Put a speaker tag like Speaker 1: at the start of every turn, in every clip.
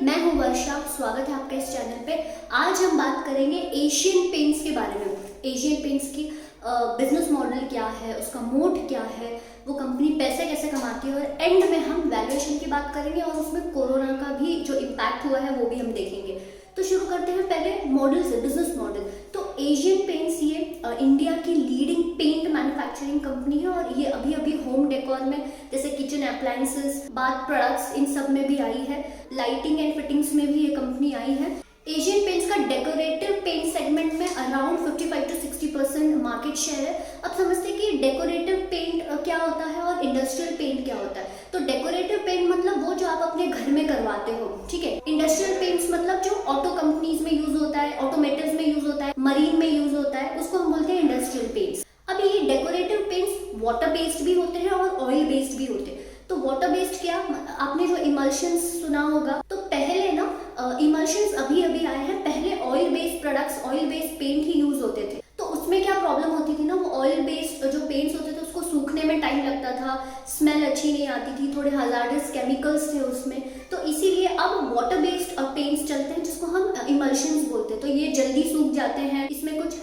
Speaker 1: मैं हूं वर्षा, स्वागत है आपका इस चैनल पे। आज हम बात करेंगे एशियन पेंट्स के बारे में। एशियन पेंट्स की बिजनेस मॉडल क्या है, उसका मोड क्या है, वो कंपनी पैसे कैसे कमाती है, और एंड में हम वैल्यूएशन की बात करेंगे और उसमें कोरोना का भी जो इम्पैक्ट हुआ है वो भी हम देखेंगे। तो शुरू करते हैं पहले मॉडल से, बिजनेस मॉडल। तो एशियन पेंट्स ये इंडिया की लीडिंग पेंट मैन्युफैक्चरिंग कंपनी है और ये अभी अभी होम डेकोर में जैसे किचन अप्लायंसेस, बाथ प्रोडक्ट्स, इन सब में भी आई है। लाइटिंग एंड फिटिंग्स में भी ये कंपनी आई है। एशियन पेंट्स का डेकोरेटिव पेंट सेगमेंट में अराउंड 55 to 60% मार्केट शेयर है। अब समझते हैं कि डेकोरेटिव पेंट क्या होता है और इंडस्ट्रियल पेंट क्या होता है। तो डेकोरेटिव पेंट मतलब वो जो आप अपने घर में करवाते हो, ठीक है। इंडस्ट्रियल पेंट्स मतलब जो ऑटो कंपनीज में यूज होता है, ऑटोमेटिव्स में यूज होता है, मरीन में यूज होता है, उसको हम बोलते हैं इंडस्ट्रियल पेंट्स। अब ये डेकोरेटिव पेंट्स वाटर बेस्ड भी होते हैं और ऑयल बेस्ड भी होते हैं। तो वाटर बेस्ड क्या, आपने जो इमल्शंस सुना होगा, तो पहले ना इमल्शंस अभी अभी आए हैं, पहले oil based products, oil based paint ही यूज होते थे। तो उसमें क्या प्रॉब्लम होती थी ना, वो ऑयल बेस्ड जो पेंट्स होते थे उसको सूखने में टाइम लगता था, स्मेल अच्छी नहीं आती थी, थोड़े हजार्डस केमिकल्स थे उसमें। तो इसीलिए अब वाटर बेस्ड पेंट्स चलते हैं जिसको हम इमल्शंस बोलते हैं। तो ये जल्दी सूख जाते हैं, इसमें कुछ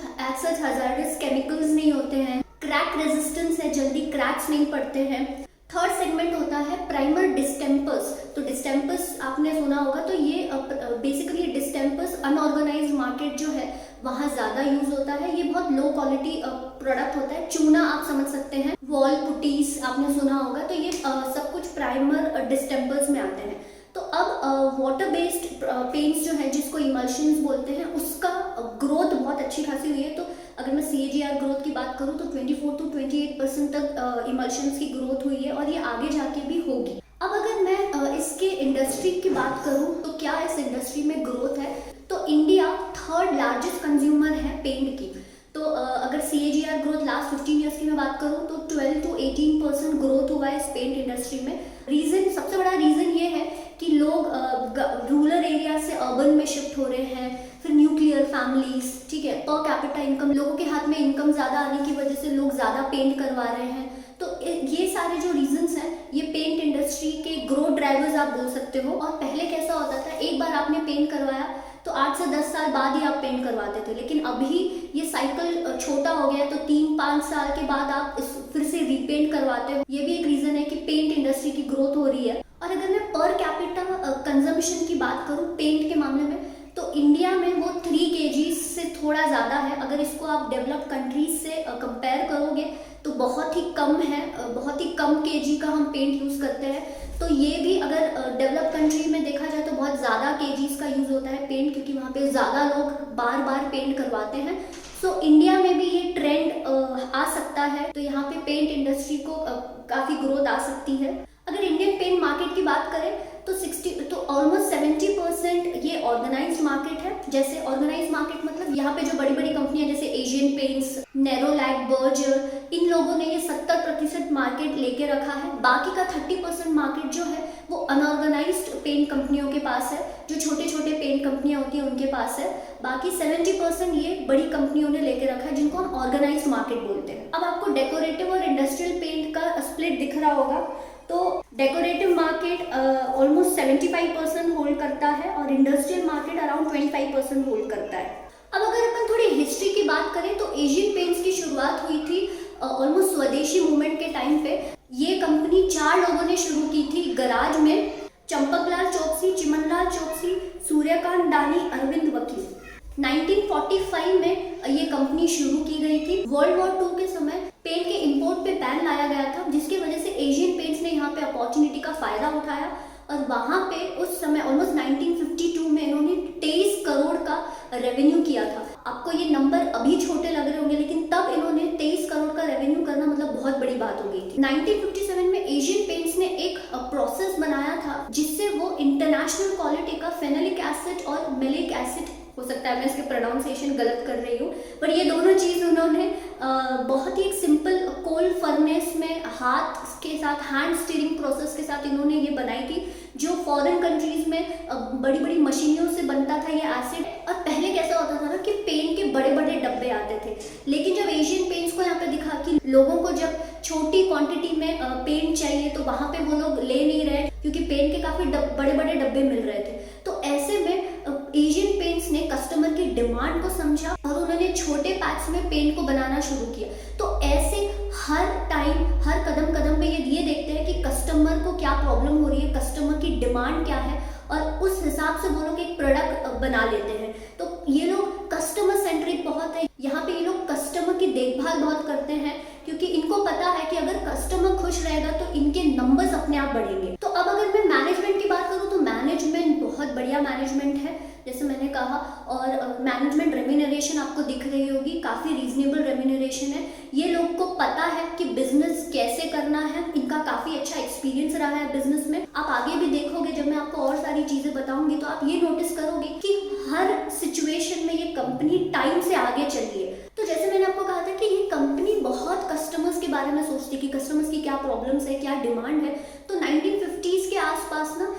Speaker 1: सच हजार्डस केमिकल्स नहीं होते हैं, क्रैक रेजिस्टेंस है, जल्दी क्रैक्स नहीं पड़ते हैं। थर्ड सेगमेंट होता है प्राइमर डिस्टेम्पर्स। तो डिस्टेम्पर्स आपने सुना होगा, तो ये बेसिकली डिस्टेम्पर्स अनऑर्गेनाइज्ड मार्केट जो है वहाँ ज़्यादा यूज होता है। ये बहुत लो क्वालिटी प्रोडक्ट होता है, चूना आप समझ सकते हैं, वॉल पुटीज आपने सुना होगा। तो ये सब कुछ प्राइमर डिस्टेम्पर्स में आते हैं। तो अब वाटर बेस्ड पेंट्स जो है जिसको इमल्शंस बोलते हैं, उसका ग्रोथ बहुत अच्छी खासी हुई है। तो अगर मैं CAGR ग्रोथ की बात करूँ तो 24 to 28% तक इमल्शंस की ग्रोथ हुई है और ये आगे जाके भी होगी। अब अगर मैं इसके इंडस्ट्री की बात करूँ तो क्या इस इंडस्ट्री में ग्रोथ है, तो इंडिया थर्ड लार्जेस्ट कंज्यूमर है पेंट की। तो अगर CAGR ग्रोथ लास्ट 15 ईयर्स की मैं बात करूँ तो 12 to 18% ग्रोथ हुआ है इस पेंट इंडस्ट्री में। रीजन, सबसे बड़ा रीजन ये है कि लोग रूरल एरिया से अर्बन में शिफ्ट हो रहे हैं, फिर न्यूक्लियर फैमिलीज, ठीक है, पर कैपिटा इनकम, लोगों के हाथ में इनकम ज्यादा आने की वजह से लोग ज्यादा पेंट करवा रहे हैं। तो ये सारे जो रीजंस हैं, ये पेंट इंडस्ट्री के ग्रोथ ड्राइवर्स आप बोल सकते हो। और पहले कैसा होता था, एक बार आपने पेंट करवाया तो 8 से 10 साल बाद ही आप पेंट करवाते थे, लेकिन अभी ये साइकिल छोटा हो गया है, तो 3-5 साल के बाद आप फिर से रीपेंट करवाते हो। ये भी एक रीजन है कि पेंट इंडस्ट्री की ग्रोथ हो रही है। और अगर मैं पर कैपिटा कंजम्पशन की बात करूँ पेंट के मामले में, तो इंडिया में वो 3 kg से थोड़ा ज़्यादा है। अगर इसको आप डेवलप्ड कंट्रीज से कंपेयर करोगे तो बहुत ही कम है, बहुत ही कम kg का हम पेंट यूज़ करते हैं। तो ये भी अगर डेवलप कंट्री में देखा जाए तो बहुत ज़्यादा kgs का यूज़ होता है पेंट, क्योंकि वहाँ पे ज़्यादा लोग बार बार पेंट करवाते हैं। सो इंडिया में भी ये ट्रेंड आ सकता है, तो यहाँ पे पेंट इंडस्ट्री को काफ़ी ग्रोथ आ सकती है। अगर इंडियन पेंट मार्केट की बात करें तो ऑलमोस्ट 70% ये ऑर्गेनाइज्ड मार्केट है। जैसे ऑर्गेनाइज्ड मार्केट मतलब यहाँ पे जो बड़ी बड़ी कंपनियां जैसे एशियन पेंट्स, नेरोलैक, बर्जर, इन लोगों ने ये 70% मार्केट लेके रखा है। बाकी का 30% मार्केट जो है वो अनऑर्गेनाइज्ड पेंट कंपनियों के पास है, जो छोटे छोटे पेंट कंपनियां होती हैं उनके पास है। बाकी 70% ये बड़ी कंपनियों ने लेके रखा है, जिनको हम ऑर्गेनाइज्ड मार्केट बोलते हैं। अब आपको डेकोरेटिव और इंडस्ट्रियल पेंट का स्प्लिट दिख रहा होगा। तो डेकोरेटिव मार्केट ऑलमोस्ट 75% होल्ड करता है और इंडस्ट्रियल मार्केट अराउंड 25% होल्ड करता है। अब अगर अपन थोड़ी हिस्ट्री की बात करें तो एशियन पेंट्स की शुरुआत हुई थी ऑलमोस्ट स्वदेशी मूवमेंट के टाइम पे। ये कंपनी 4 लोगों ने शुरू की थी गराज में, चंपकलाल चौकसी, चिमनलाल चौकसी, सूर्यकांत दानी, अरविंद वकील। 1945 में ये कंपनी शुरू की गई थी। वर्ल्ड वॉर 2 के समय पेंट के इंपोर्ट पे बैन लाया गया था, जिसकी वजह से एशियन पेंट्स ने यहाँ पे अपॉर्चुनिटी का फायदा उठाया और वहाँ पे उस समय ऑलमोस्ट 1952 में इन्होंने 23 करोड़ का रेवेन्यू किया था। आपको ये नंबर अभी छोटे लग रहे होंगे, लेकिन तब इन्होंने 23 करोड़ का रेवेन्यू करना मतलब बहुत बड़ी बात हो गई थी। 1957 में एशियन पेंट्स ने एक प्रोसेस बनाया था जिससे वो इंटरनेशनल क्वालिटी का फेनोलिक एसिड और मेलिक एसिड, हो सकता है मैं इसके प्रोनाउंसिएशन गलत कर रही हूँ, पर ये दोनों चीज़ उन्होंने बहुत ही एक सिंपल कोल फर्नेस में हाथ के साथ, हैंड स्टीयरिंग प्रोसेस के साथ इन्होंने ये बनाई थी, जो फॉरेन कंट्रीज में बड़ी बड़ी मशीनों से बनता था ये एसिड। और पहले कैसा होता था ना कि पेंट के बड़े बड़े डब्बे आते थे, लेकिन जब एशियन पेंट्स को यहाँ पे दिखा कि लोगों को जब छोटी क्वांटिटी में पेंट चाहिए तो वहाँ पे वो लोग ले नहीं रहे, क्योंकि पेंट के काफ़ी बड़े बड़े डब्बे मिल रहे थे। तो डिमांड को समझा और उन्होंने छोटे पैक्स में पेंट को बनाना शुरू किया। तो ऐसे हर टाइम हर कदम कदम पे ये देखते हैं कि कस्टमर को क्या प्रॉब्लम हो रही है, कस्टमर की डिमांड क्या है, और उस हिसाब से वो लोग एक प्रोडक्ट बना लेते हैं। तो ये लोग कस्टमर सेंट्रिक बहुत है, यहाँ पे ये लोग कस्टमर की देखभाल बहुत करते हैं, क्योंकि इनको पता है कि अगर कस्टमर खुश रहेगा तो इनके नंबर्स अपने आप बढ़ेंगे। तो अब अगर मैं मैनेजमेंट की बात करूँ तो मैनेजमेंट बहुत बढ़िया मैनेजमेंट है, जैसे मैंने कहा। और मैनेजमेंट रेम्यूनरेशन आपको दिख रही होगी, काफ़ी रीजनेबल रेम्यूनरेशन है। ये लोग को पता है कि बिजनेस कैसे करना है, इनका काफ़ी अच्छा एक्सपीरियंस रहा है बिजनेस में। आप आगे भी देखोगे, जब मैं आपको और सारी चीज़ें बताऊंगी तो आप ये नोटिस करोगे कि हर सिचुएशन में ये कंपनी टाइम से आगे चली है। तो जैसे मैंने आपको कहा था कि ये कंपनी बहुत कस्टमर्स के बारे में सोचती है कि कस्टमर्स की क्या प्रॉब्लम्स है, क्या डिमांड है। तो 1950s के आसपास ना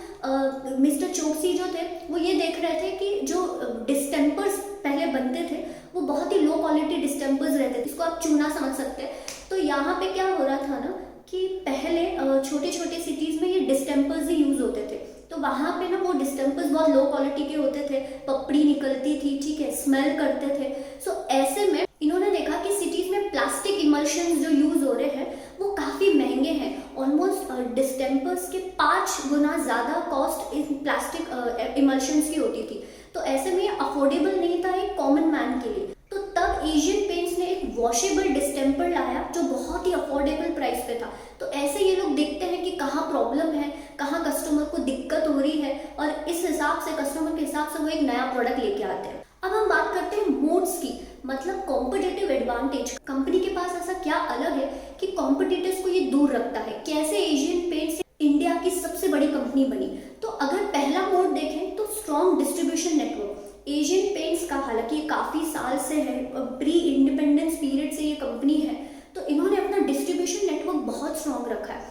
Speaker 1: मिस्टर चोकसी जो थे वो ये देख रहे थे कि जो डिस्टेम्पर्स पहले बनते थे वो बहुत ही लो क्वालिटी डिस्टेम्पर्स रहते थे, इसको आप चूना समझ सकते हैं। तो यहाँ पे क्या हो रहा था ना कि पहले छोटे छोटे सिटीज़ में ये डिस्टेम्पर्स ही यूज़ होते थे। तो वहाँ पे ना वो डिस्टेम्पर्स बहुत लो क्वालिटी के होते थे, पपड़ी निकलती थी, ठीक है, स्मेल करते थे। सो ऐसे में इन्होंने देखा कि सिटीज़ में प्लास्टिक इमल्शंस जो यूज़ हो रहे हैं वो काफ़ी महंगे हैं। ऑलमोस्ट डिस्टेम्पर्स के 5 गुना ज़्यादा कॉस्ट इन प्लास्टिक इमल्शंस की होती थी। तो ऐसे में ये अफोर्डेबल नहीं था एक कॉमन मैन के लिए। तो तब एशियन पेंट्स ने एक वॉशेबल डिस्टेम्पर लाया जो बहुत ही अफोर्डेबल प्राइस पे था। तो ऐसे ये लोग देखते हैं कि कहाँ प्रॉब्लम है, कहाँ कस्टमर को दिक्कत हो रही है, और इस हिसाब से कस्टमर के हिसाब से वो एक नया प्रोडक्ट लेके आते हैं। अब हम बात करते हैं मोड्स की, मतलब कॉम्पिटिटिव एडवांटेज। कंपनी के पास ऐसा क्या अलग है कि कॉम्पिटिटर्स को ये दूर रखता है। कैसे एशियन पेंट्स इंडिया की सबसे बड़ी कंपनी बनी? तो अगर पहला मोड देखें तो strong distribution network. Asian paints का हालांकि ये काफ़ी साल से है, प्री इंडिपेंडेंस पीरियड से ये कंपनी है, तो इन्होंने अपना डिस्ट्रीब्यूशन नेटवर्क बहुत स्ट्रॉन्ग रखा है।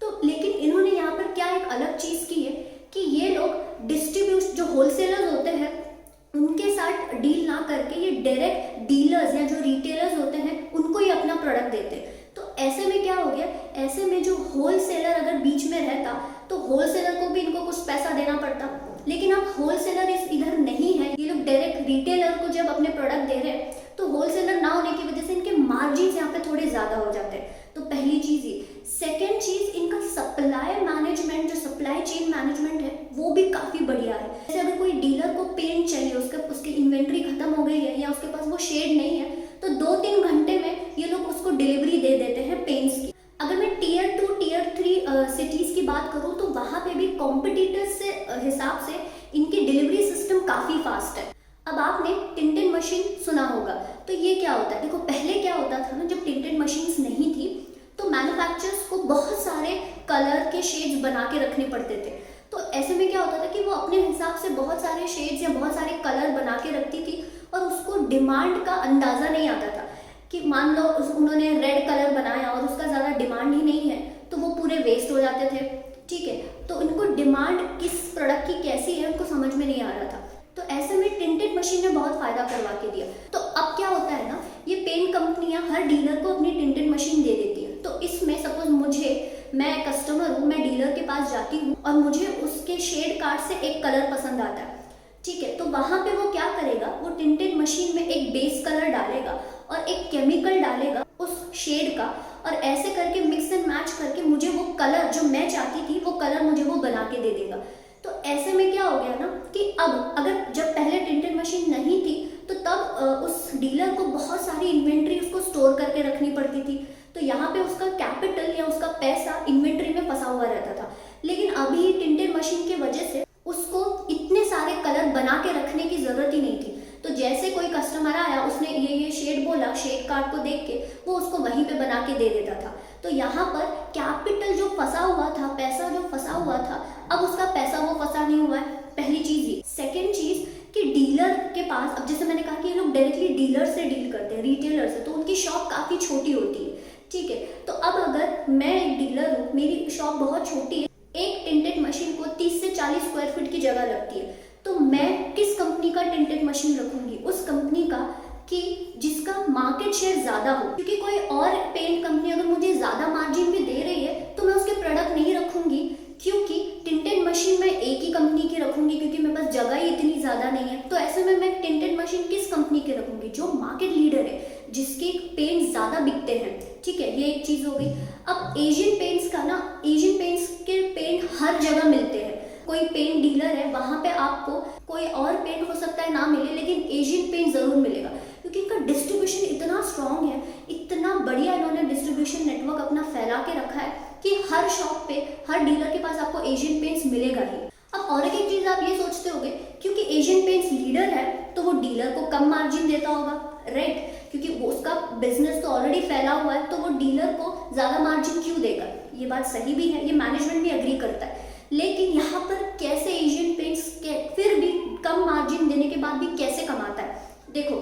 Speaker 1: तो लेकिन इन्होंने यहाँ पर क्या एक अलग चीज़ की है कि ये लोग डिस्ट्रीब्यूट जो होलसेलर्स होते हैं उनके साथ डील ना करके ये डायरेक्ट डीलर्स या जो रिटेलर्स होते हैं उनको ही अपना प्रोडक्ट देते हैं। तो ऐसे में क्या हो गया, ऐसे में जो होलसेलर अगर बीच में रहता तो होलसेलर को भी इनको कुछ पैसा देना पड़ता। लेकिन अब होलसेलर इधर नहीं है, ये लोग डायरेक्ट रिटेलर को जब अपने प्रोडक्ट दे रहे हैं तो होलसेलर ना होने की वजह से इनके मार्जिन यहाँ पे थोड़े ज़्यादा हो जाते हैं। तो पहली चीज़ ये। सेकेंड चीज़, इनका सप्लाई मैनेजमेंट, जो सप्लाई चेन मैनेजमेंट है वो भी काफ़ी बढ़िया है। जैसे अगर कोई डीलर को पेंट चाहिए, उसकी इन्वेंट्री खत्म हो गई है या उसके पास वो शेड नहीं है, तो 2-3 घंटे में ये लोग उसको डिलीवरी दे देते हैं पेंट्स की। अगर मैं टियर 2 टियर 3 सिटीज़ की बात करूँ तो वहाँ पे भी कॉम्पिटिटर्स से हिसाब से इनकी डिलीवरी सिस्टम काफ़ी फास्ट है। अब आपने टिंटेड मशीन सुना होगा, तो ये क्या होता है? देखो पहले क्या होता था ना, जब टिंटेड मशीन्स नहीं थी तो मैन्युफैक्चरर्स को बहुत सारे कलर के शेड्स बना के रखने पड़ते थे। तो ऐसे में क्या होता था कि वो अपने हिसाब से बहुत सारे शेड्स या बहुत सारे कलर बना के रखती थी और उसको डिमांड का अंदाज़ा नहीं आता था कि मान लो उन्होंने रेड कलर बनाया और उसका ज़्यादा डिमांड ही नहीं है तो वो पूरे वेस्ट हो जाते थे, ठीक है। तो उनको डिमांड किस प्रोडक्ट की कैसी है उनको समझ में नहीं आ रहा था। तो ऐसे में टिंटेड मशीन ने बहुत फ़ायदा करवा के दिया। तो अब क्या होता है ना, ये पेंट कंपनियां हर डीलर को अपनी टिंटेड मशीन दे देती है। तो इसमें सपोज मैं कस्टमर हूँ, मैं डीलर के पास जाती हूँ और मुझे उसके शेड कार्ड से एक कलर पसंद आता है, ठीक है। तो वहाँ पे वो क्या करेगा, वो टिंटेड मशीन में एक बेस कलर डालेगा और एक केमिकल डालेगा उस शेड का, और ऐसे करके मिक्स एंड मैच करके मुझे वो कलर जो मैं चाहती थी वो कलर मुझे वो बना के दे देगा। तो ऐसे में क्या हो गया ना कि अब अगर जब पहले टिंटेड मशीन नहीं थी तो तब उस डीलर को बहुत सारी इन्वेंट्री उसको स्टोर करके रखनी पड़ती थी। तो यहाँ पे उसका कैपिटल या उसका पैसा इन्वेंट्री में फंसा हुआ रहता था। लेकिन अभी टिंटेड मशीन की वजह से उसको इतने सारे कलर बना के रखने की ज़रूरत ही नहीं थी। तो जैसे कोई कस्टमर आया, उसने ये शेड बोला, शेड कार्ड को देख के वो उसको वहीं पे बना के दे देता था। तो यहाँ पर कैपिटल जो फंसा हुआ था, पैसा जो फंसा हुआ था, अब उसका पैसा वो फंसा नहीं हुआ है, पहली चीज़ ये। सेकेंड चीज़ कि डीलर के पास, अब जैसे मैंने कहा कि ये लोग डायरेक्टली डीलर से डील करते हैं, रिटेलर से, तो उनकी शॉप काफ़ी छोटी होती है, ठीक है। तो अब अगर मैं एक डीलर हूँ, मेरी शॉप बहुत छोटी है, एक टिंटेड मशीन को 30 से 40 स्क्वायर फीट की जगह लगती है, तो मैं किस कंपनी का टिंटेड मशीन रखूंगी? उस कंपनी का कि जिसका मार्केट शेयर ज़्यादा हो, क्योंकि कोई और पेंट कंपनी अगर मुझे ज़्यादा मार्जिन भी दे रही है तो मैं उसके प्रोडक्ट नहीं रखूंगी, क्योंकि टिंटेड मशीन मैं एक ही कंपनी की रखूंगी क्योंकि मेरे पास जगह ही इतनी ज़्यादा नहीं है। तो ऐसे में मैं टिंटेड मशीन किस कंपनी होंगे, जो मार्केट लीडर है, जिसके पेंट ज़्यादा बिकते हैं, ठीक है, ये एक चीज़ हो गई। अब एशियन पेंट्स का ना, एशियन पेंट्स के पेंट हर जगह मिलते हैं। कोई पेंट डीलर है, वहाँ पे आपको कोई और पेंट हो सकता है ना मिले, लेकिन एशियन पेंट ज़रूर मिलेगा, क्योंकि इनका डिस्ट्रीब्यूशन इतना स्ट्रांग है, इतना बढ़िया इन्होंने डिस्ट्रीब्यूशन नेटवर्क अपना फैला के रखा है कि हर शॉप पे, हर डीलर के पास आपको एशियन पेंट्स मिलेगा ही। अब और एक चीज़ आप ये सोचते होगे, क्योंकि एशियन पेंट्स लीडर है तो वो डीलर को कम मार्जिन देता होगा, राइट, क्योंकि वो उसका बिजनेस तो ऑलरेडी फैला हुआ है, तो वो डीलर को ज़्यादा मार्जिन क्यों देगा। ये बात सही भी है, ये मैनेजमेंट भी एग्री करता है। लेकिन यहाँ पर कैसे एशियन पेंट्स फिर भी कम मार्जिन देने के बाद भी कैसे कमाता है। देखो,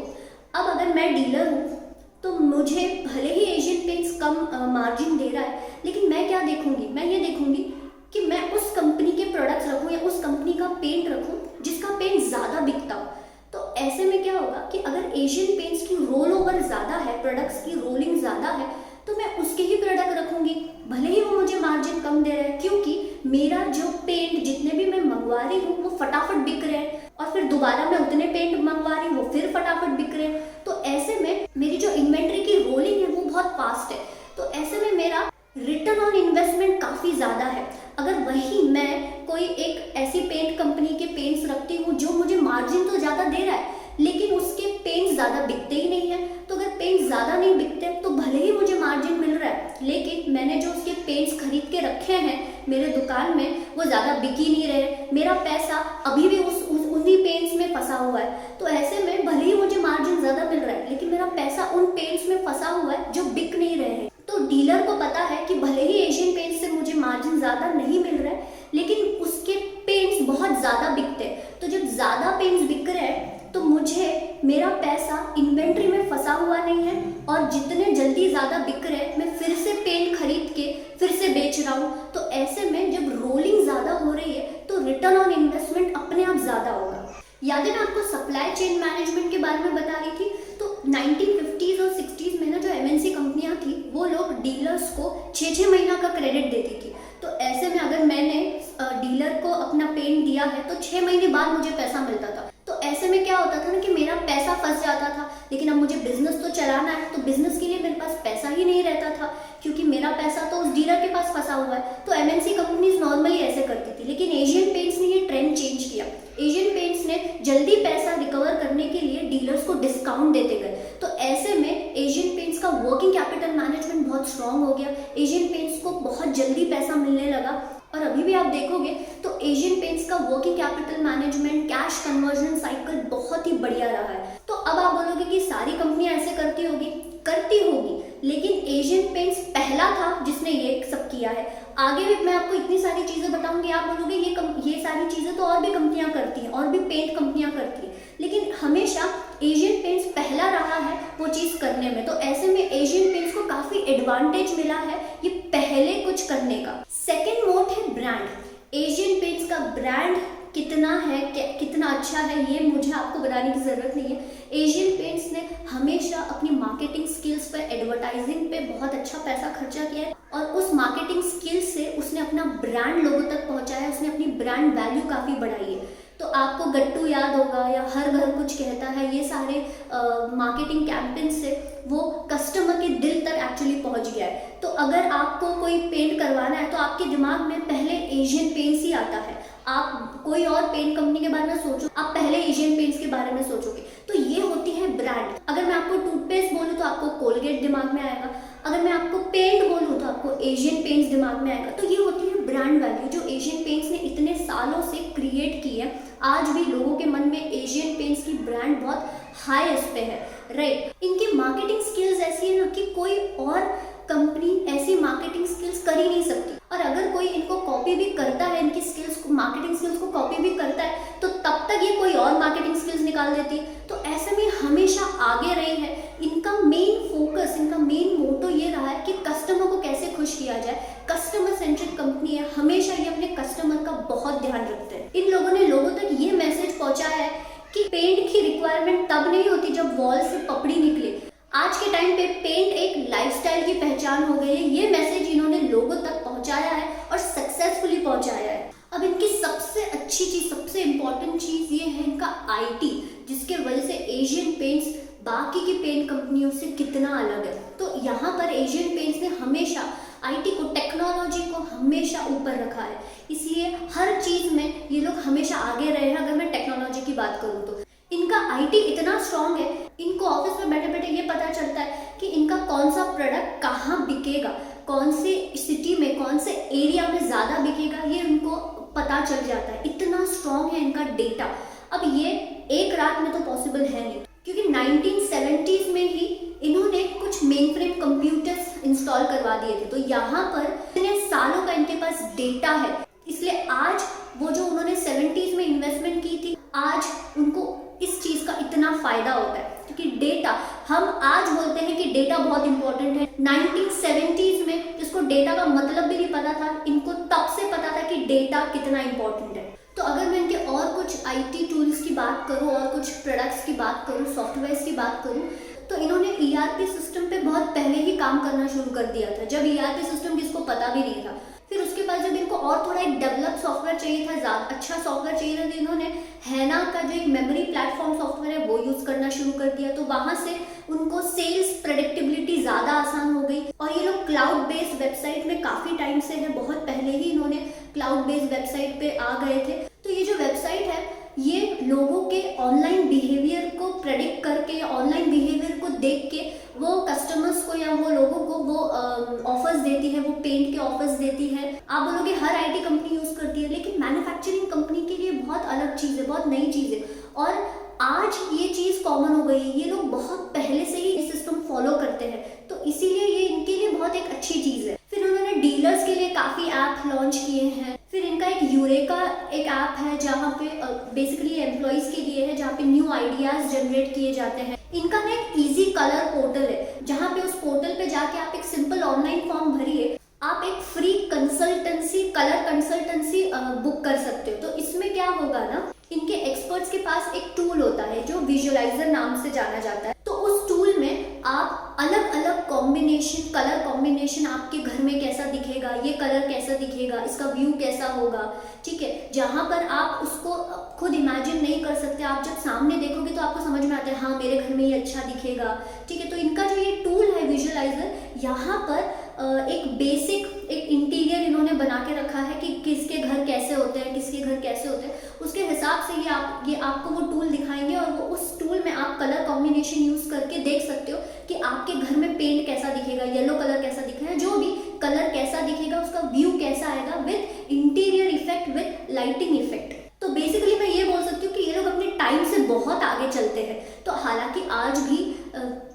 Speaker 1: अब अगर मैं डीलर हूँ तो मुझे भले ही Asian paints come margin they रहा है, लेकिन मैं क्या देखूंगी, मैं ये देखूंगी कि मैं उस कंपनी के प्रोडक्ट्स रखूँ या उस कंपनी का पेंट रखूँ जिसका पेंट ज़्यादा बिकता हो। तो ऐसे में क्या होगा कि अगर एशियन पेंट्स की रोल ओवर ज़्यादा है, प्रोडक्ट्स की रोलिंग ज़्यादा है, तो मैं उसके ही प्रोडक्ट रखूंगी, भले ही वो मुझे मार्जिन कम दे रहा है, क्योंकि मेरा जो पेंट जितने भी मैं मंगवा रही हूँ वो फटाफट बिक रहे हैं, और फिर दोबारा मैं उतने पेंट मंगवा रही हूँ वो फिर फटाफट बिक रहे हैं। तो ऐसे में मेरी जो इन्वेंट्री की रोलिंग है वो बहुत फास्ट है, तो ऐसे में मेरा रिटर्न ऑन इन्वेस्टमेंट काफ़ी ज़्यादा है। अगर वही मैं कोई एक ऐसी पेंट कंपनी के पेंट्स रखती हूँ जो मुझे मार्जिन तो ज़्यादा दे रहा है, लेकिन उसके पेंट्स ज़्यादा बिकते ही नहीं है, तो अगर पेंट्स ज़्यादा नहीं बिकते तो भले ही मुझे मार्जिन मिल रहा है, लेकिन मैंने जो उसके पेंट्स खरीद के रखे हैं मेरे दुकान में वो ज़्यादा बिक ही नहीं रहे, मेरा पैसा अभी भी उन्हीं पेंट्स में फंसा हुआ है। तो ऐसे में भले ही मुझे मार्जिन ज़्यादा मिल रहा है, लेकिन मेरा पैसा उन पेंट्स में फंसा हुआ है जो बिक नहीं रहे हैं। तो डीलर को पता है कि भले ही एशियन पेंट्स से मुझे मार्जिन ज़्यादा नहीं मिल रहा है, लेकिन उसके पेंट्स बहुत ज़्यादा बिकते हैं। तो जब ज़्यादा पेंट्स बिक रहे हैं तो मुझे मेरा पैसा इन्वेंट्री में फंसा हुआ नहीं है, और जितने जल्दी ज़्यादा बिक रहे हैं मैं फिर से पेंट खरीद के फिर से बेच रहा हूँ। तो ऐसे में जब रोलिंग ज़्यादा हो रही है तो रिटर्न ऑन इन्वेस्टमेंट अपने आप ज़्यादा होगा। याद है ना, आपको सप्लाई चेन मैनेजमेंट के बारे में बता रही थी, तो 1950s और 60s में ना जो एमएनसी कंपनियां थी वो लोग डीलर्स को 6-6 महीना का क्रेडिट देती थी। तो ऐसे में अगर मैंने डीलर को अपना पेंट दिया है तो 6 महीने बाद मुझे पैसा मिलता था। तो ऐसे में क्या होता था ना कि मेरा पैसा फंस जाता था, लेकिन अब मुझे बिजनेस तो चलाना है, तो बिजनेस के लिए मेरे पास पैसा ही नहीं रहता था, क्योंकि मेरा पैसा तो उस डीलर के पास फंसा हुआ है। तो एमएनसी कंपनीज नॉर्मली ऐसे करती थी, लेकिन एशियन पेंट्स ने ये ट्रेंड चेंज किया। एशियन पेंट्स ने जल्दी पैसा रिकवर करने के लिए डीलर्स को डिस्काउंट देते गए। तो ऐसे में एशियन पेंट्स का वर्किंग कैपिटल मैनेजमेंट बहुत स्ट्रांग हो गया, एशियन पेंट्स को बहुत जल्दी पैसा मिलने लगा। और अभी भी आप देखोगे तो एशियन पेंट्स का working capital management, cash conversion cycle बहुत ही बढ़िया रहा है। तो अब आप बोलोगे कि सारी कंपनियां ऐसे करती होगी, लेकिन एशियन पेंट्स पहला था जिसने ये सब किया है। आगे भी मैं आपको इतनी सारी चीजें बताऊंगी, आप बोलोगे ये सारी चीजें तो और भी कंपनियां करती हैं, और भी पेंट कंपनियां करती हैं, लेकिन हमेशा एशियन पेंट्स पहला रहा है वो चीज करने में। तो ऐसे में एशियन पेंट्स को काफी एडवांटेज मिला है ये पहले कुछ करने का। सेकेंड मोड है ब्रांड। एशियन पेंट्स का ब्रांड कितना है, कितना अच्छा है, ये मुझे आपको बताने की जरूरत नहीं है। एशियन पेंट्स ने हमेशा अपनी मार्केटिंग स्किल्स पर, एडवर्टाइजिंग पे बहुत अच्छा पैसा खर्चा किया है, और उस मार्केटिंग स्किल्स से उसने अपना ब्रांड लोगों तक पहुंचाया है, उसने अपनी ब्रांड वैल्यू काफ़ी बढ़ाई है। तो आपको गट्टू याद होगा या हर घर कुछ कहता है, ये सारे मार्केटिंग कैंपेन से वो कस्टमर के दिल तक एक्चुअली पहुंच गया है। तो अगर आपको कोई पेंट करवाना है तो आपके दिमाग में पहले एशियन पेंट्स ही आता है। आप कोई और पेंट कंपनी के बारे में सोचो, आप पहले एशियन पेंट्स के बारे में सोचोगे। तो ये होती है ब्रांड। अगर मैं आपको टूथपेस्ट बोलूँ तो आपको कोलगेट दिमाग में आएगा, अगर मैं आपको पेंट बोलूँ तो आपको एशियन पेंट्स दिमाग में आएगा। तो ये होती है ब्रांड वैल्यू जो एशियन पेंट्स ने इतने सालों से क्रिएट की है। आज भी लोगों के मन में एशियन पेंट्स की ब्रांड बहुत हाईएस्ट पे है, राइट। इनकी मार्केटिंग स्किल्स ऐसी है ना कि कोई और कंपनी ऐसी मार्केटिंग स्किल्स कर ही नहीं सकती, और अगर कोई इनको कॉपी भी करता है, इनकी स्किल्स को, मार्केटिंग स्किल्स को कॉपी भी करता है, तो तब तक ये कोई और मार्केटिंग स्किल्स निकाल देती है। तो ऐसे में हमेशा आगे रही है। इनका मेन फोकस, इनका मेन मोटो ये रहा है कि कस्टमर को कैसे खुश किया जाए। कस्टमर सेंट्रिक कंपनी है, हमेशा ये अपने कस्टमर का बहुत ध्यान रखते हैं। इन लोगों ने लोगों तक ये मैसेज पहुंचाया है कि पेंट की रिक्वायरमेंट तब नहीं होती जब वॉल से पपड़ी निकले। आज के टाइम पे पेंट एक लाइफस्टाइल की पहचान हो गई है। ये मैसेज इन्होंने लोगों तक पहुंचाया है और सक्सेसफुली पहुंचाया है। अब इनकी सबसे अच्छी चीज, सबसे इम्पोर्टेंट चीज ये है इनका आईटी, जिसके वजह से एशियन पेंट्स बाकी की पेंट कंपनियों से कितना अलग है। तो यहाँ पर एशियन पेंट्स ने हमेशा आईटी को, टेक्नोलॉजी को हमेशा ऊपर रखा है, इसलिए हर चीज़ में ये लोग हमेशा आगे रहे हैं। अगर मैं टेक्नोलॉजी की बात करूँ तो इनका आईटी इतना स्ट्रांग है, इनको ऑफिस में बैठे बैठे ये पता चलता है कि इनका कौन सा प्रोडक्ट कहाँ बिकेगा, कौन से सिटी में, कौन से एरिया में ज़्यादा बिकेगा, ये उनको पता चल जाता है। इतना स्ट्रांग है इनका डेटा। अब ये एक रात में तो पॉसिबल है नहीं, क्योंकि 1970s में ही इन्होंने कुछ मेन फ्रेम कंप्यूटर्स इंस्टॉल करवा दिए थे। तो यहाँ पर इतने सालों का इनके पास डेटा है, इसलिए आज वो जो उन्होंने 70s में इन्वेस्टमेंट की थी, आज उनको इस चीज़ का इतना फायदा होता है। क्योंकि डेटा, हम आज बोलते हैं कि डेटा बहुत इंपॉर्टेंट है, 1970s में जिसको डेटा का मतलब भी नहीं पता था, इनको तब से पता था कि डेटा कितना इंपॉर्टेंट है। तो अगर मैं इनके और कुछ आईटी टूल्स की बात करूँ और कुछ प्रोडक्ट्स की बात करूँ, सॉफ्टवेयर्स की बात करूँ, तो इन्होंने ईआरपी सिस्टम पे बहुत पहले ही काम करना शुरू कर दिया था, जब ईआरपी सिस्टम किसको पता भी नहीं था। फिर उसके बाद जब इनको और थोड़ा एक डेवलप सॉफ्टवेयर चाहिए था, ज़्यादा अच्छा सॉफ्टवेयर चाहिए था, तो इन्होंने हैना का जो एक मेमोरी प्लेटफॉर्म सॉफ्टवेयर है वो यूज़ करना शुरू कर दिया। तो वहाँ से उनको सेल्स प्रेडिक्टेबिलिटी ज़्यादा आसान हो गई। और ये लोग क्लाउड बेस्ड वेबसाइट में काफ़ी टाइम से है, बहुत पहले ही इन्होंने क्लाउड बेस्ड वेबसाइट पे आ गए थे। तो ये जो वेबसाइट है, ये लोगों के ऑनलाइन बिहेवियर को प्रेडिक्ट करके, ऑनलाइन बिहेवियर को देख के वो कस्टमर्स को या वो लोगों को वो ऑफर्स देती है, वो पेंट के ऑफर्स देती है। आप बोलोगे हर आईटी कंपनी यूज़ करती है, लेकिन मैन्युफैक्चरिंग कंपनी के लिए बहुत अलग चीज़ है, बहुत नई चीज़ है। और आज ये चीज़ कॉमन हो गई है, ये लोग बहुत पहले से ही ये सिस्टम फॉलो करते हैं, तो इसीलिए ये इनके लिए बहुत एक अच्छी चीज़ है। फिर उन्होंने डीलर्स के लिए काफ़ी ऐप लॉन्च किए हैं। फिर इनका एक यूरेका एक ऐप है, जहाँ पे बेसिकली एम्प्लॉयज़ के लिए है, जहाँ पे न्यू आइडियाज़ जनरेट किए जाते हैं। इनका ना एक इजी कलर पोर्टल है, जहाँ पे उस पोर्टल पे जाके आप एक सिंपल ऑनलाइन फॉर्म भरिए, आप एक free consultancy, colour consultancy book कर सकते हो। तो इसमें क्या होगा ना, इनके एक्सपर्ट्स के पास एक टूल होता है जो विजुअलाइजर नाम से जाना जाता है। तो उस टूल में आप अलग अलग कॉम्बिनेशन, कलर कॉम्बिनेशन, आपके घर में कैसा दिखेगा, ये कलर कैसा दिखेगा, इसका व्यू कैसा होगा, ठीक है, जहाँ पर आप उसको खुद इमेजिन नहीं कर सकते, आप जब सामने देखोगे तो आपको समझ में आता है, हाँ मेरे घर में ये अच्छा दिखेगा, ठीक है। तो इनका जो ये टूल है विजुअलाइजर, यहाँ पर एक बेसिक एक इंटीरियर इन्होंने बना के रखा है कि किसके घर कैसे होते हैं, किसके घर कैसे होते हैं, उसके हिसाब से ये आपको वो टूल दिखाएंगे। और वो उस टूल में आप कलर कॉम्बिनेशन यूज़ करके देख सकते हो कि आपके घर में पेंट कैसा दिखेगा, येलो कलर कैसा दिखेगा, जो भी कलर कैसा दिखेगा, उसका व्यू कैसा आएगा with interior effect, with lighting effect. तो बेसिकली मैं ये बोल सकती हूँ कि ये लोग अपने टाइम से बहुत आगे चलते हैं। तो हालांकि आज भी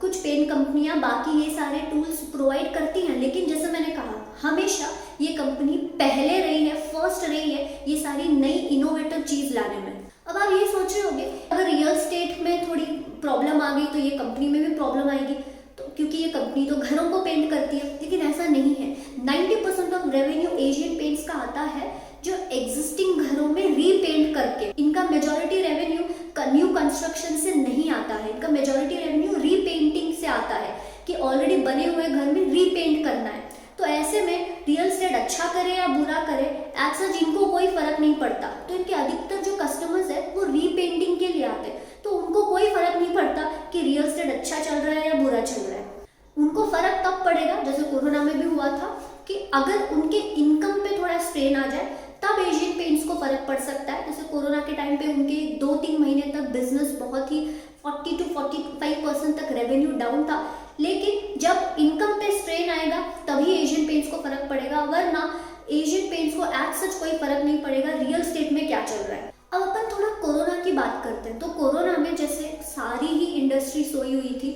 Speaker 1: कुछ पेंट कंपनियां बाकी ये सारे टूल्स प्रोवाइड करती हैं, लेकिन जैसे मैंने कहा, हमेशा ये कंपनी पहले रही है, फर्स्ट रही है ये सारी नई इनोवेटिव चीज़ लाने में। अब आप ये सोच रहे होंगे, अगर रियल एस्टेट में थोड़ी प्रॉब्लम आ गई तो ये कंपनी में भी प्रॉब्लम आएगी, तो क्योंकि ये कंपनी तो घरों को पेंट करती है। लेकिन ऐसा नहीं है। 90% ऑफ रेवेन्यू एशियन पेंट्स का आता है जो एग्जिस्टिंग घरों में रीपेंट करके। इनका मेजॉरिटी रेवेन्यू न्यू कंस्ट्रक्शन से नहीं आता है, इनका मेजॉरिटी रेवेन्यू रीपेंटिंग से आता है कि ऑलरेडी बने हुए घर में रीपेंट करना है। तो ऐसे में रियल एस्टेट अच्छा करे या बुरा करे, एज सच इनको कोई फर्क नहीं पड़ता। तो इनके अधिकतर जो कस्टमर्स है वो रीपेंटिंग के लिए आते हैं, तो उनको कोई फर्क नहीं पड़ता कि रियल एस्टेट अच्छा चल रहा है या बुरा चल रहा है। उनको फर्क तब पड़ेगा, जैसे कोरोना में भी हुआ था, कि अगर उनके इनकम पे थोड़ा स्ट्रेन आ जाए तब एशियन पेंट्स को फर्क पड़ सकता है। जैसे कोरोना के टाइम पे उनके 2-3 महीने तक बिजनेस बहुत ही 40 to 45% तक रेवेन्यू डाउन था, लेकिन जब इनकम पे स्ट्रेन आएगा तभी एशियन पेंट्स को फर्क पड़ेगा, वरना एशियन पेंट्स को एज सच कोई फर्क नहीं पड़ेगा रियल एस्टेट में क्या चल रहा है। अब अपन थोड़ा कोरोना की बात करते हैं। तो कोरोना में जैसे सारी ही इंडस्ट्री सोई हुई थी,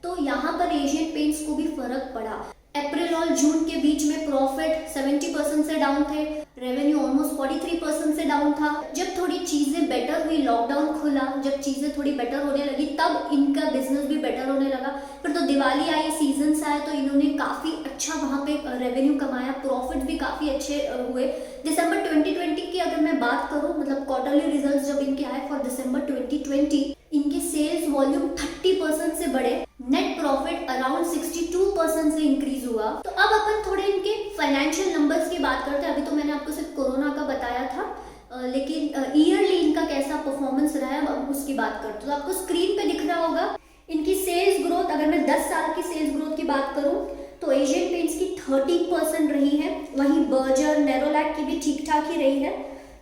Speaker 1: तो यहाँ पर एशियन पेंट्स को भी फर्क पड़ा। अप्रैल और जून के बीच में प्रॉफिट 70% से डाउन थे, रेवेन्यू ऑलमोस्ट 43% से डाउन था। जब थोड़ी चीज़ें बेटर हुई, लॉकडाउन खुला, जब चीज़ें थोड़ी बेटर होने लगी, तब इनका बिजनेस भी बेटर होने लगा। फिर तो दिवाली आई, सीजन्स आए, तो इन्होंने काफ़ी अच्छा वहाँ पे रेवेन्यू कमाया, प्रॉफिट भी काफ़ी अच्छे हुए। दिसंबर 2020 की अगर मैं बात करूँ, मतलब क्वार्टरली रिजल्ट जब इनके आए फॉर दिसंबर 2020, इनके सेल्स वॉल्यूम 30% से बढ़े, नेट प्रॉफिट अराउंड 62% से इंक्रीज हुआ। तो अब अपन थोड़े इनके फाइनेंशियल नंबर्स की बात करते हैं। अभी तो मैंने आपको सिर्फ कोरोना का बताया था, लेकिन ईयरली इनका कैसा परफॉर्मेंस रहा है अब उसकी बात करते हैं। तो आपको स्क्रीन पे दिख रहा होगा, इनकी अगर मैं 10 साल की सेल्स ग्रोथ की बात करूं तो एशियन पेंट्स की 13% रही है, वहीं बर्जर, नेरोलैक की भी ठीक ठाक ही रही है।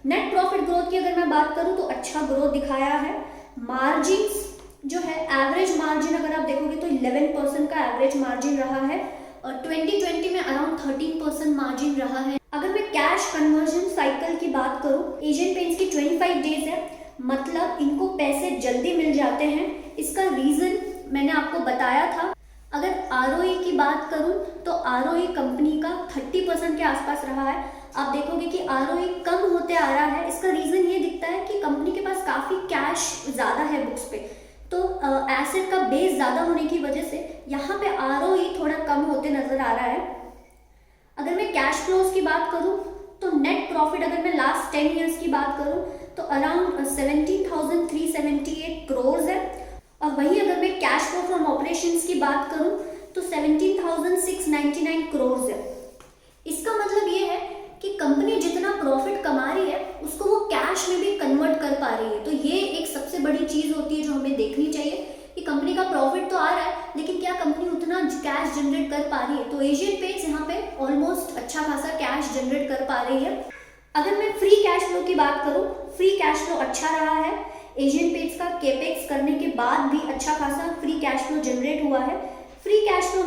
Speaker 1: नेट प्रॉफिट ग्रोथ की अगर मैं बात करूं तो अच्छा ग्रोथ दिखाया है। मार्जिन्स जो है, एवरेज मार्जिन अगर आप देखोगे तो 11% का एवरेज मार्जिन रहा है और 2020 में अराउंड 13% मार्जिन रहा है। अगर मैं कैश कन्वर्जन साइकिल की बात करूं, एशियन पेंट्स की 25 डेज है, मतलब इनको पैसे जल्दी मिल जाते हैं। इसका रीजन मैंने आपको बताया था। अगर आरओई की बात करूं तो आरओई कंपनी का 30% के आसपास रहा है। आप देखोगे कि आरओई कम होते आ रहा है। इसका रीजन ये दिखता है कि कंपनी के पास काफी कैश ज्यादा है बुक्स पे, तो एसेट का बेस ज्यादा होने की वजह से यहाँ पे आरओई थोड़ा कम होते नजर आ रहा है। अगर मैं कैश फ्लोज की बात करूं तो नेट प्रॉफिट अगर मैं लास्ट 10 ईयर्स की बात करूं तो अराउंड 17,378 करोड़ है और वहीं अगर मैं कैश फ्लो फ्रॉम ऑपरेशंस की बात करूं तो 17,699 करोड़ है। इसका मतलब ये है कि कंपनी जितना प्रॉफिट कमा रही है उसको वो कैश में भी कन्वर्ट कर पा रही है। तो ये एक सबसे बड़ी चीज होती है जो हमें देखनी चाहिए कि कंपनी का प्रॉफिट तो आ रहा है लेकिन क्या कंपनी उतना कैश जनरेट कर पा रही है। तो एशियन पेंट्स यहाँ पे ऑलमोस्ट अच्छा खासा कैश जनरेट कर पा रही है। अगर मैं फ्री कैश फ्लो की बात करूं, फ्री कैश फ्लो अच्छा रहा है। एशियन पेंट्स का केपेक्स करने के बाद भी अच्छा खासा फ्री कैश फ्लो जनरेट हुआ है। फ्री कैश फ्लो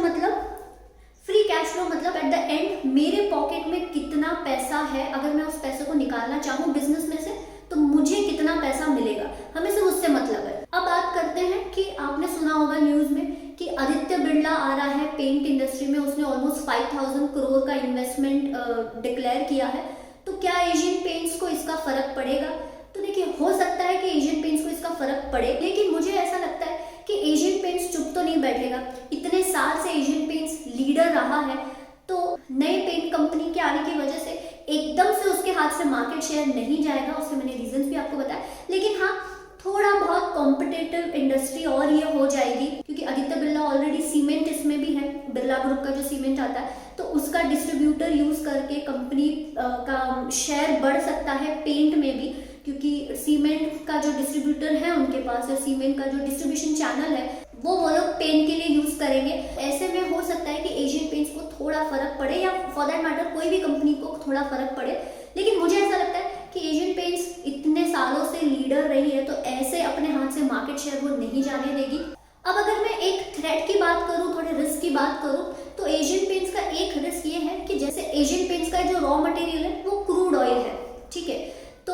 Speaker 1: मतलब एट द एंड मेरे पॉकेट में कितना पैसा है, अगर मैं उस पैसे को निकालना चाहूँ बिजनेस में से तो मुझे कितना पैसा मिलेगा, हमें सिर्फ उससे मतलब है। अब बात करते हैं कि आपने सुना होगा न्यूज में कि आदित्य बिरला आ रहा है पेंट इंडस्ट्री में, उसने ऑलमोस्ट 5,000 करोड़ का इन्वेस्टमेंट डिक्लेयर किया है। तो क्या एशियन पेंट्स को इसका फर्क पड़ेगा? तो देखिए, हो सकता है कि एशियन पेंट्स को इसका फर्क पड़े, लेकिन मुझे ऐसा लगता है कि एशियन पेंट्स चुप तो नहीं बैठेगा। इतने साल से एशियन पेंट्स लीडर रहा है, तो नए पेंट कंपनी के आने की वजह से एकदम से उसके हाथ से मार्केट शेयर नहीं जाएगा। उसके मैंने रीजंस भी आपको बताया, लेकिन हाँ थोड़ा बहुत कॉम्पिटिटिव इंडस्ट्री और ये हो जाएगी क्योंकि आदित्य बिरला ऑलरेडी सीमेंट इसमें भी है। बिरला ग्रुप का जो सीमेंट आता है तो उसका डिस्ट्रीब्यूटर यूज करके कंपनी का शेयर बढ़ सकता है पेंट में भी, क्योंकि सीमेंट का जो डिस्ट्रीब्यूटर है उनके पास और सीमेंट का जो डिस्ट्रीब्यूशन चैनल है वो लोग पेंट के लिए यूज करेंगे। ऐसे में हो सकता है कि एशियन पेंट्स को थोड़ा फर्क पड़े या फॉर दैट मैटर कोई भी कंपनी को थोड़ा फर्क पड़े, लेकिन मुझे ऐसा लगता है कि एशियन पेंट्स इतने सालों से लीडर रही है तो ऐसे अपने हाथ से मार्केट शेयर वो नहीं जाने देगी। अब अगर मैं एक थ्रेट की बात करूं, थोड़े रिस्क की बात करूं, तो एशियन पेंट्स का एक रिस्क ये है कि जैसे एशियन पेंट्स का जो रॉ मटेरियल है वो क्रूड ऑयल है, ठीक है। तो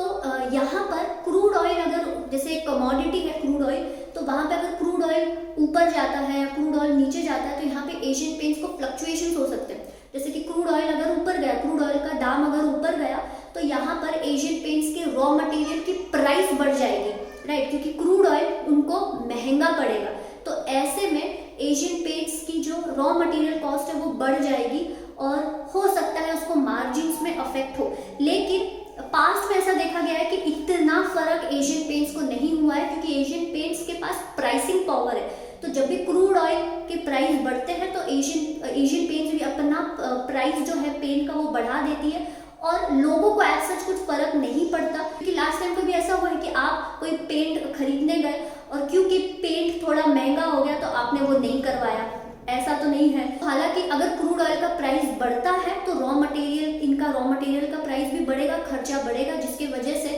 Speaker 1: यहाँ पर क्रूड ऑयल अगर जैसे कमोडिटी है क्रूड ऑयल, तो वहां पे अगर क्रूड ऑयल ऊपर जाता है या क्रूड ऑयल नीचे जाता है तो यहाँ पे एशियन पेंट्स को फ्लक्चुएशंस हो सकते हैं। जैसे कि क्रूड ऑयल अगर ऊपर गया, क्रूड ऑयल का दाम अगर ऊपर गया तो यहाँ पर एशियन पेंट्स के रॉ मटेरियल की प्राइस बढ़ जाएगी, राइट, क्योंकि क्रूड ऑयल उनको महंगा पड़ेगा। तो ऐसे में एशियन पेंट्स की जो रॉ मटेरियल कॉस्ट है वो बढ़ जाएगी और हो सकता है उसको मार्जिन्स में अफेक्ट हो। लेकिन पास्ट में ऐसा देखा गया है कि इतना फर्क एशियन पेंट्स को नहीं हुआ है क्योंकि एशियन पेंट्स के पास प्राइसिंग पावर है। तो जब भी क्रूड ऑयल के प्राइस बढ़ते हैं तो एशियन पेंट्स भी अपना प्राइस जो है पेंट का वो बढ़ा देती है और लोगों को एज सच कुछ फर्क नहीं पड़ता। क्योंकि लास्ट टाइम कभी ऐसा हुआ है कि आप कोई पेंट खरीदने गए और क्योंकि पेंट थोड़ा महंगा हो गया तो आपने वो नहीं करवाया, ऐसा तो नहीं है। हालांकि अगर क्रूड ऑयल का प्राइस बढ़ता है तो इनका रॉ मटेरियल का प्राइस भी बढ़ेगा, खर्चा बढ़ेगा, जिसकी वजह से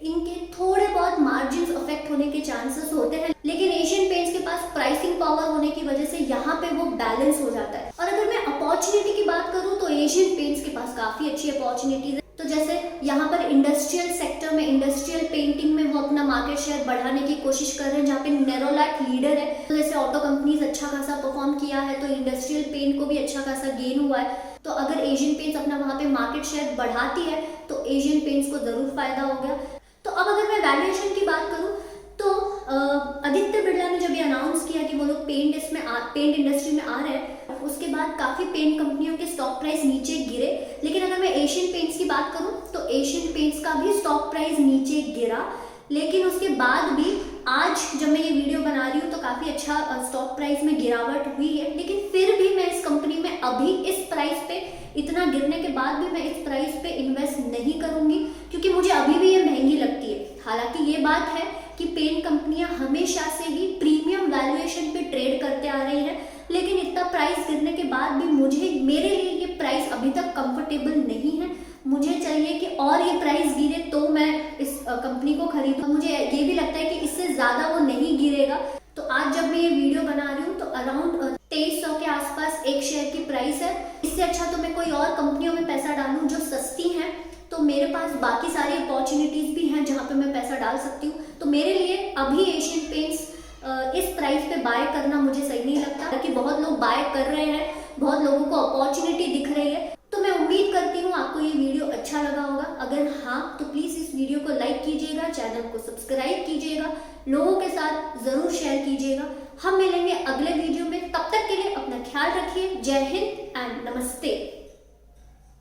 Speaker 1: इनके थोड़े बहुत मार्जिन्स अफेक्ट होने के चांसेस होते हैं। लेकिन एशियन पेंट्स के पास प्राइसिंग पावर होने की वजह से यहाँ पे वो बैलेंस हो जाता है। और अगर मैं अपॉर्चुनिटी की बात करूँ तो एशियन पेंट्स के पास काफी अच्छी अपॉर्चुनिटीज है। तो जैसे यहाँ पर इंडस्ट्रियल सेक्टर में, इंडस्ट्रियल पेंटिंग में वो अपना मार्केट शेयर बढ़ाने की कोशिश कर रहे हैं, जहाँ पे नेरोलैक लीडर है। तो जैसे ऑटो कंपनीज अच्छा खासा परफॉर्म किया है तो इंडस्ट्रियल पेंट को भी अच्छा खासा गेन हुआ है। तो अगर एशियन पेंट्स अपना वहाँ पे मार्केट शेयर बढ़ाती है तो एशियन पेंट्स को जरूर फायदा हो गया। तो अब अगर मैं वैल्यूएशन की बात करूँ तो आदित्य बिरला ने जब ये अनाउंस किया कि वो लोग पेंट इंडस्ट्री में आ रहे हैं, उसके बाद काफी पेंट कंपनियों के स्टॉक प्राइस नीचे गिरे। लेकिन अगर मैं एशियन पेंट्स की बात करूं तो एशियन पेंट्स का भी स्टॉक प्राइस नीचे गिरा, लेकिन उसके बाद भी आज जब मैं ये वीडियो बना रही हूँ तो काफी अच्छा स्टॉक प्राइस में गिरावट हुई है। लेकिन फिर भी मैं इस कंपनी में अभी इस प्राइस पे, इतना गिरने के बाद भी मैं इस प्राइस पे इन्वेस्ट नहीं करूंगी क्योंकि मुझे अभी भी ये महंगी लगती है। हालांकि ये बात है कि पेंट कंपनियां हमेशा से ही प्रीमियम वैल्यूएशन पे ट्रेड करते आ रही हैं, लेकिन इतना प्राइस गिरने के बाद भी मेरे लिए ये प्राइस अभी तक कंफर्टेबल नहीं है। मुझे चाहिए कि और ये प्राइस गिरे तो मैं इस कंपनी को खरीदूं। मुझे ये भी लगता है कि इससे ज़्यादा वो नहीं गिरेगा। तो आज जब मैं ये वीडियो बना रही हूँ तो अराउंड 2300 के आसपास एक शेयर की प्राइस है। इससे अच्छा तो मैं कोई और कंपनियों में पैसा डालूं जो सस्ती हैं, तो मेरे पास बाकी सारी अपॉर्चुनिटीज़ भी हैं जहाँ पे मैं पैसा डाल सकती हूँ। तो मेरे लिए अभी एशियन पेंट्स इस प्राइस पे बाय करना मुझे सही नहीं लगता, कि बहुत लोग बाय कर रहे हैं, बहुत लोगों को अपॉर्चुनिटी दिख रही है। तो मैं उम्मीद करती हूँ आपको ये वीडियो अच्छा लगा होगा। अगर हाँ तो प्लीज़ इस वीडियो को लाइक कीजिएगा, चैनल को सब्सक्राइब कीजिएगा, लोगों के साथ ज़रूर शेयर कीजिएगा। हम मिलेंगे अगले वीडियो में, तब तक के लिए अपना ख्याल रखिए। जय हिंद एंड नमस्ते।